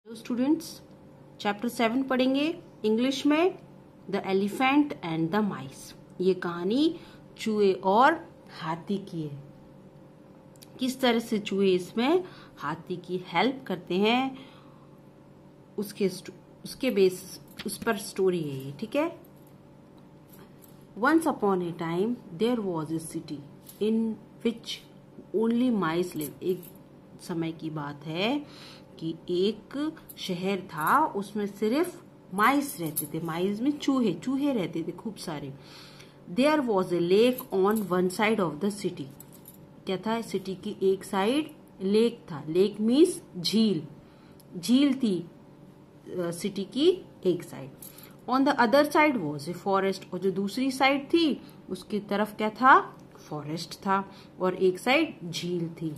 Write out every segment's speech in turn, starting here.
Students, chapter 7 पढ़ेंगे English में। The elephant and the माइस। ये कहानी चूहे और हाथी की है। किस तरह से चूहे इसमें हाथी की हेल्प करते हैं, उसके बेस उस पर स्टोरी है ये, ठीक है। Once upon a time there was a city in which only mice live. एक समय की बात है कि एक शहर था, उसमें सिर्फ माइस रहते थे। माइस में चूहे रहते थे खूब सारे। There was a lake on one side of the city. क्या था? सिटी की एक साइड लेक था। लेक मीन्स झील थी सिटी की एक side. On the other side was a forest. और जो दूसरी साइड थी उसकी तरफ क्या था? फॉरेस्ट था। और एक साइड झील थी।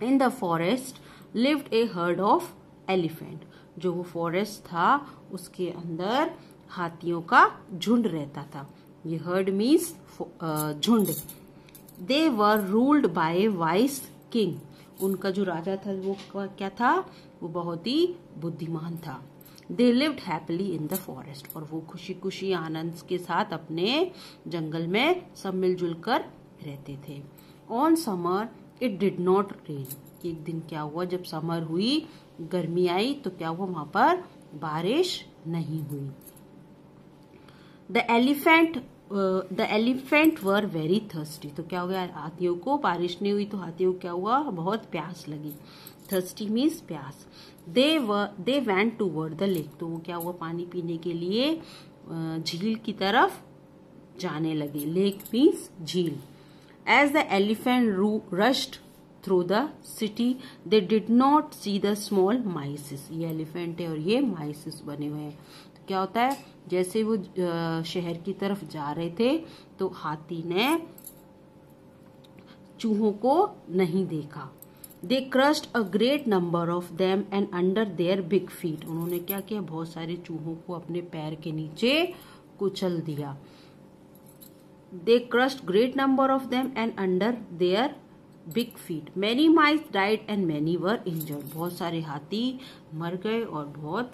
In the forest lived A heard of elephant. जो वो फॉरेस्ट था उसके अंदर हाथियों का झुंड रहता था। ये हर्ड मीन्स झुंड। They were ruled by a wise king. उनका जो राजा था वो क्या था? वो बहुत ही बुद्धिमान था। They lived happily in the forest. और वो खुशी खुशी आनंद के साथ अपने जंगल में सब मिलजुल कर रहते थे। On summer it did not rain. एक दिन क्या हुआ, जब समर हुई, गर्मी आई, तो क्या हुआ, वहां पर बारिश नहीं हुई। The elephant were very thirsty. तो क्या हो गया, हाथियों को बारिश नहीं हुई तो हाथियों को क्या हुआ, बहुत प्यास लगी। थर्स्टी मीन्स प्यास। They went toward the lake. तो वो क्या हुआ, पानी पीने के लिए झील की तरफ जाने लगे। लेक मीन्स झील। As the elephant rushed through the city they did not see the small mices. ये एलिफेंट है और ये माइसेस बने हुए हैं। तो क्या होता है, जैसे वो शहर की तरफ जा रहे थे तो हाथी ने चूहों को नहीं देखा। They crushed a great number of them and under their big feet. उन्होंने क्या किया, बहुत सारे चूहों को अपने पैर के नीचे कुचल दिया। They crushed great number of them and under their big feet. Many mice died and many were injured. बहुत सारे हाथी मर गए और बहुत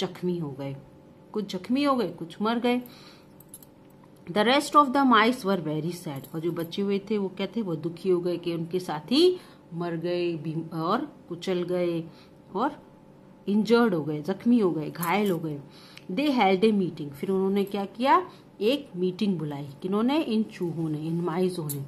जख्मी हो गए। कुछ जख्मी हो गए, कुछ मर गए। The rest of the mice were very sad. और जो बचे हुए थे वो क्या थे, वो दुखी हो गए कि उनके साथी मर गए और कुचल गए और इंजर्ड हो गए, जख्मी हो गए, घायल हो गए। दे हेल्ड ए मीटिंग। फिर उन्होंने क्या किया, एक मीटिंग बुलाई। किन्होंने? इन चूहों ने, इन माइसों ने।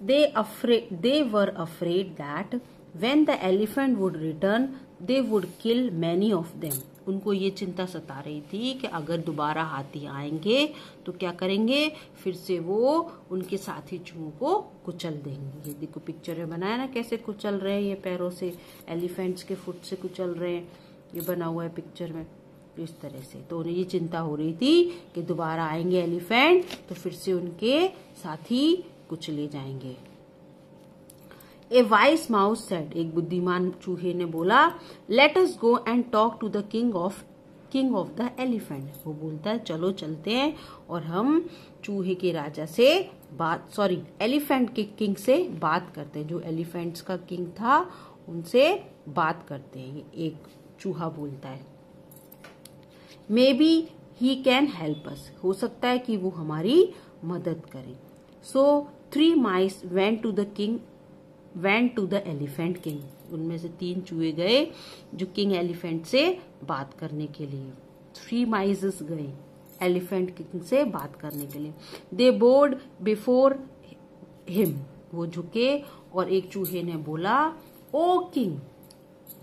They were afraid that when the elephant would return, they would kill many of them. उनको ये चिंता सता रही थी कि अगर दोबारा हाथी आएंगे तो क्या करेंगे, फिर से वो उनके साथी चूहों को कुचल देंगे। ये देखो पिक्चर में बनाया ना, कैसे कुचल रहे हैं, ये पैरों से, एलिफेंट्स के फुट से कुचल रहे हैं। ये बना हुआ है पिक्चर में इस तरह से। तो उन्हें ये चिंता हो रही थी कि दोबारा आएंगे एलिफेंट तो फिर से उनके साथी कुचले जाएंगे। A wise mouse said. एक बुद्धिमान चूहे ने बोला, let us go and talk to the king of the elephant. वो बोलता है, चलो चलते हैं और हम चूहे के राजा से एलिफेंट के किंग से बात करते हैं। जो एलिफेंट्स का किंग था उनसे बात करते हैं। ये एक चूहा बोलता है। May be he can help us. हो सकता है कि वो हमारी मदद करे। So 3 mice went to the elephant king. उनमें से 3 चूहे गए जो किंग एलिफेंट से बात करने के लिए। 3 mice गए एलिफेंट किंग से बात करने के लिए। They bowed before him. वो झुके और एक चूहे ने बोला, oh king.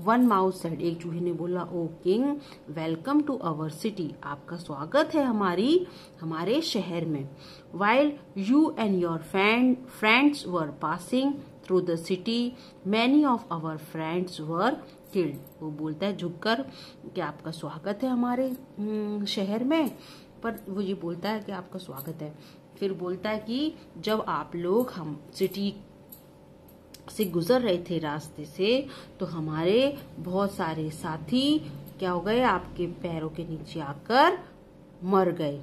One mouse said. एक चूहे ने बोला, oh king, welcome to our city. आपका स्वागत है हमारे शहर में। While you and your friends were passing through the city many of our friends were killed. वो बोलता है झुककर कि आपका स्वागत है हमारे शहर में, पर वो ये बोलता है कि आपका स्वागत है। फिर बोलता है कि जब आप लोग हम सिटी से गुजर रहे थे रास्ते से तो हमारे बहुत सारे साथी क्या हो गए, आपके पैरों के नीचे आकर मर गए।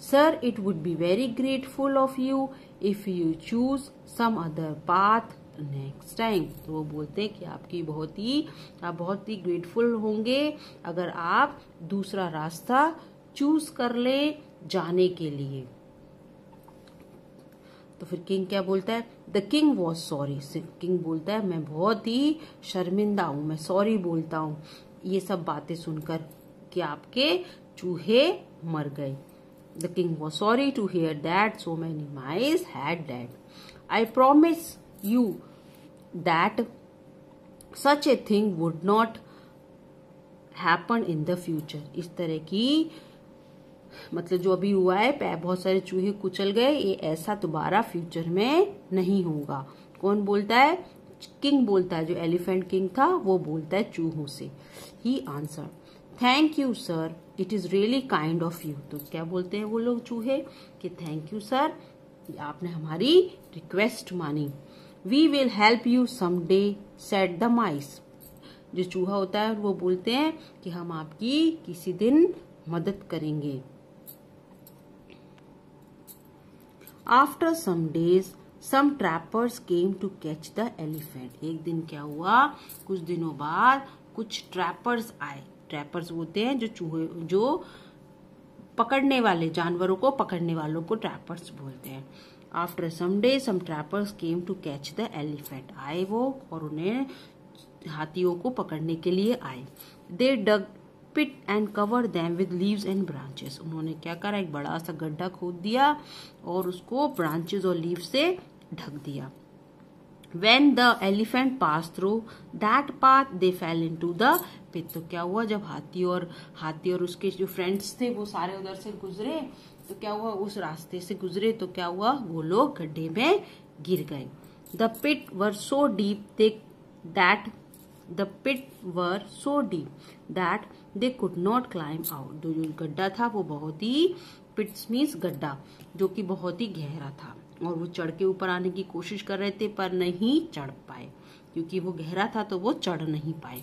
Sir, it would be very grateful of you if you choose some other path next time. तो वो बोलते हैं कि आप बहुत ही ग्रेटफुल होंगे अगर आप दूसरा रास्ता चूज कर ले जाने के लिए। तो फिर किंग क्या बोलता है? The king was sorry. King बोलता है मैं बहुत ही शर्मिंदा हूं, मैं सॉरी बोलता हूं ये सब बातें सुनकर कि आपके चूहे मर गए। The king was sorry to hear that so many mice had dead. I promise you that such a thing would not happen in the future. इस तरह की मतलब जो अभी हुआ है, बहुत सारे चूहे कुचल गए, ये ऐसा दोबारा फ्यूचर में नहीं होगा। कौन बोलता है? किंग बोलता है, जो एलिफेंट किंग था वो बोलता है चूहों से। He answer thank you sir, it is really kind of you. तो क्या बोलते हैं वो लोग चूहे कि थैंक यू सर, आपने हमारी रिक्वेस्ट मानी। We will help you someday said the mice. जो चूहा होता है वो बोलते हैं कि हम आपकी किसी दिन मदद करेंगे। After some days some trappers came to catch the elephant. एक दिन क्या हुआ, कुछ दिनों बाद कुछ ट्रैपर्स आए। ट्रैपर्स होते हैं जो पकड़ने वाले, जानवरों को पकड़ने वालों को ट्रैपर्स बोलते हैं। After some day some trappers came to catch the elephant. आए वो और उन्हें हाथियों को पकड़ने के लिए आए। They dug pit and cover them with leaves and branches. उन्होंने क्या करा, एक बड़ा सा गड्ढा खोद दिया और उसको ब्रांचेस और लीव से ढक दिया। When the elephant passed through that path, they fell into the pit। तो क्या हुआ, जब हाथी और उसके जो फ्रेंड्स थे वो सारे उधर से गुजरे, तो क्या हुआ, उस रास्ते से गुजरे तो क्या हुआ, वो लोग गड्ढे में गिर गए। The pit were so deep that they could not climb out। जो गड्ढा था वो बहुत ही, पिट्स मीन्स गड्ढा, जो कि बहुत ही गहरा था और वो चढ़ के ऊपर आने की कोशिश कर रहे थे पर नहीं चढ़ पाए, क्योंकि वो गहरा था तो वो चढ़ नहीं पाए।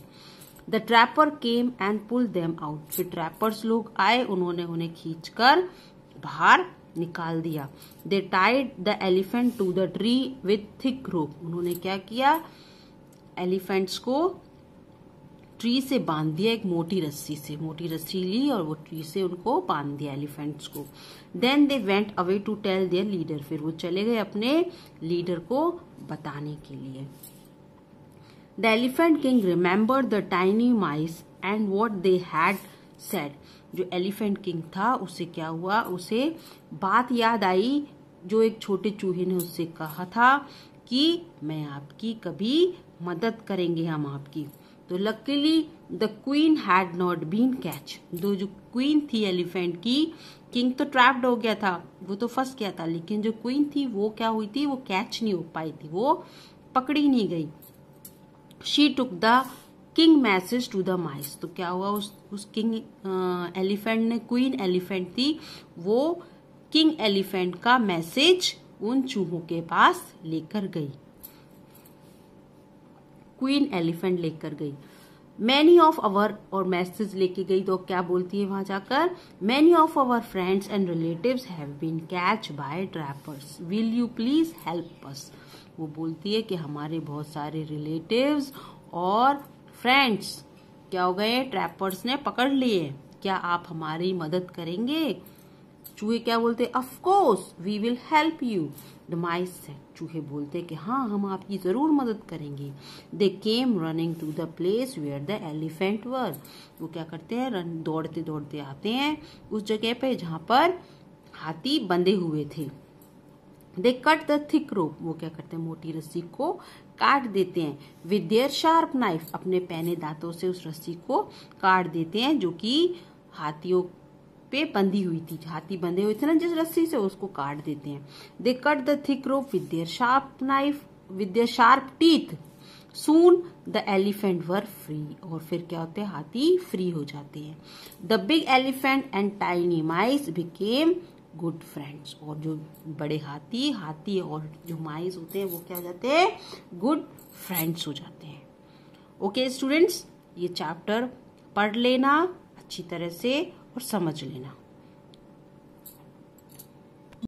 The trapper came and pull them out. फिर ट्रैपर्स लोग आए, उन्होंने उन्हें खींचकर बाहर निकाल दिया। They tied the elephant to the tree with thick rope. उन्होंने क्या किया, एलिफेंट्स को ट्री से बांध दिया, एक मोटी रस्सी ली और वो ट्री से उनको बांध दिया एलिफेंट्स को। Then they went away to tell their leader. फिर वो चले गए अपने लीडर को बताने के लिए। The elephant king remembered the tiny mice and what they had said. जो एलिफेंट किंग था उसे क्या हुआ, उसे बात याद आई जो एक छोटे चूहे ने उससे कहा था कि मैं आपकी कभी मदद करेंगे हम आपकी। तो luckily the queen had not been catch. जो क्वीन थी एलिफेंट की, किंग तो ट्रैप्ड हो गया था, वो तो फंस गया था, लेकिन जो क्वीन थी वो क्या हुई थी, वो कैच नहीं हो पाई थी, वो पकड़ी नहीं गई। She took the king message to the mice. तो क्या हुआ, उस किंग एलिफेंट ने, क्वीन एलिफेंट थी वो किंग एलिफेंट का मैसेज उन चूहों के पास लेकर गई, क्वीन एलिफेंट लेकर गई। मैनी ऑफ अवर, और मैसेज लेके गई तो क्या बोलती है वहां जाकर, many of our friends and relatives have been catch by trappers, will you please help us. वो बोलती है कि हमारे बहुत सारे रिलेटिव्स और फ्रेंड्स क्या हो गए, ट्रैपर्स ने पकड़ लिए, क्या आप हमारी मदद करेंगे। चूहे क्या बोलते, of course we will help you. The mice said. चूहे बोलते कि हाँ हम आपकी जरूर मदद करेंगे। They came running to the place where the elephant were. वो क्या करते हैं, दौड़ते दौड़ते आते हैं उस जगह पे जहां पर हाथी बंधे हुए थे। दे कट द थिक रोप। वो क्या करते हैं, मोटी रस्सी को काट देते हैं। विद देयर शार्प नाइफ, अपने पैने दांतों से उस रस्सी को काट देते हैं जो कि हाथियों पे बंधी हुई थी, हाथी बंधे हुए थे ना जिस रस्सी से, उसको काट देते हैं। They cut the thick rope with their sharp knife with their sharp teeth. Soon the elephant were free. और फिर क्या होते हैं, हाथी फ्री हो जाते हैं। The big elephant and tiny mice became good friends. और जो बड़े हाथी और जो माइस होते हैं वो क्या हो जाते हैं, गुड फ्रेंड्स हो जाते हैं। ओके स्टूडेंट्स, ये चैप्टर पढ़ लेना अच्छी तरह से और समझ लेना।